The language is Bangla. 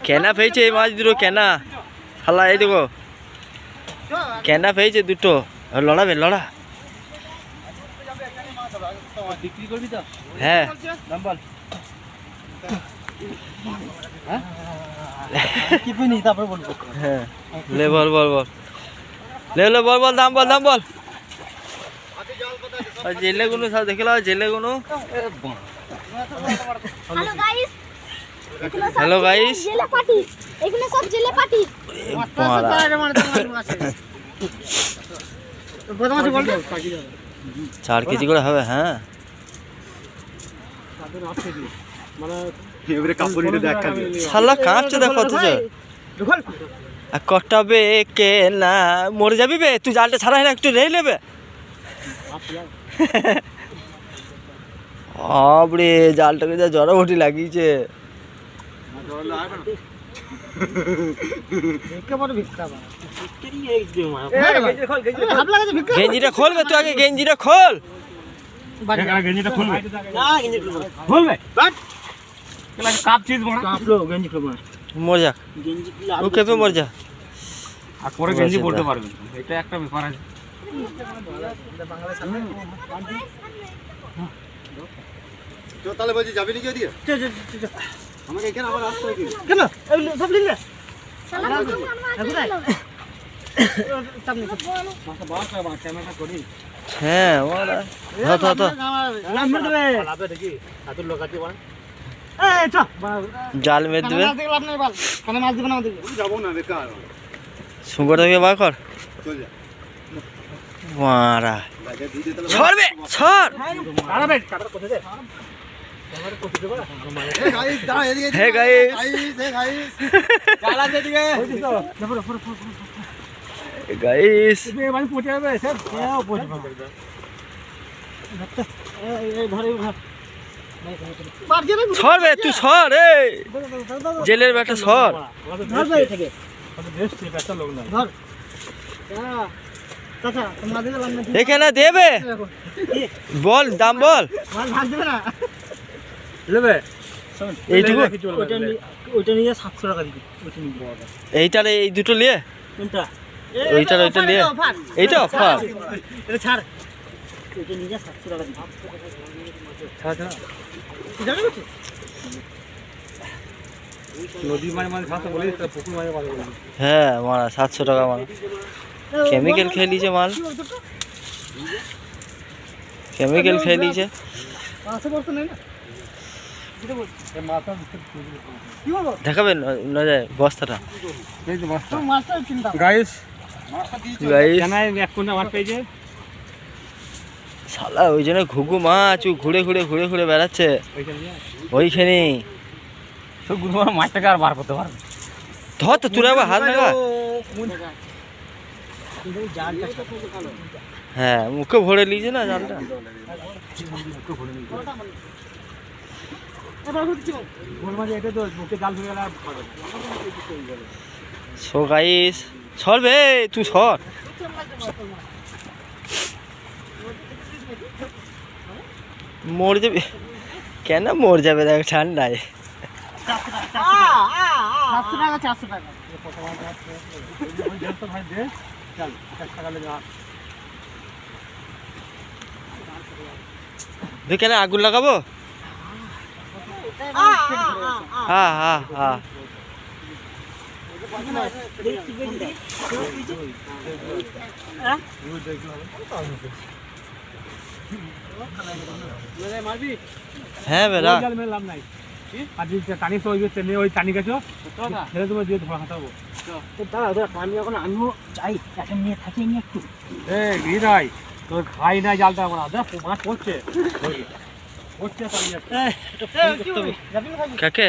কেনা পেয়েছে এই মাছ দুটো কেনা শালা এই দেখো কেনা পেয়েছে দুটো লড়াবে লড়া বিক্রি করবি তো হ্যাঁ দাম বল কি পেনি তারপর বলবো হ্যাঁ লে বল বল বল লে বল বল দাম বল জেলে গুলো সব দেখে লাও জেলে গুলো हेलो गाइस জেলে পার্টি এগুলো সব জেলে পার্টি চার কেজি করে হবে হ্যাঁ শালা কাঁপছে দেখ কত কটাবে কে না মরে যাবি বে তুই জালটা ছাড়া না একটু রেই নেবে আবরে জালটাকে যা জড়াবটি লাগিয়েছে গেঞ্জিটা খোলবে তুই আগে গেঞ্জিটা খোল মর যাক ও কেঁপে মর যা পরে গেঞ্জি পড়তে পারবেন এটা একটা ব্যাপার আছে তাহলে বলছি যাবি নাকি ওদিকে আমাকে এখানে আবার আসতে হবে কেন সব নিলে হ্যাঁ জাল মেরে দেবে যাবো না বেকার সুন্দর থেকে বার কর চল যা মারা ছড়বে ছড় হে গাইস গাইস ছড়বে তুই ছড় রে জেলের বেটা ছড় এখানে দেবে বল দাম বল এইটুকু এইটার এই দুটো নিয়ে ওইটার ওইটা নিয়ে এইটা অফার হ্যাঁ মারা 700 টাকা মারা কেমিক্যাল খেয়ে নিয়েছে মাল কেমিক্যাল খেয়ে নিয়েছে দেখাবেন না যায় বস্তাটা গাইস শালা ওই জন্য ঘুঘু মাছ ও ঘুরে ঘুরে বেড়াচ্ছে ওইখানে মাছটাকে আর বার করতে পারবে ধর তো তুই আবার হাত লাগা হ্যাঁ মুখে ভরে নিয়েছে না জালটা সো গাইস ছড়বে তুই ছড় মর যাবে কেন মর যাবে দেখ ঠান্ডায় কেন আগুন লাগাবো হ্যাঁ হ্যাঁ হ্যাঁ হ্যাঁ বেলা আমিও চাই একটা নিয়ে থাকি একটু তোর খাই না জালটা মাছ পড়ছে কাকে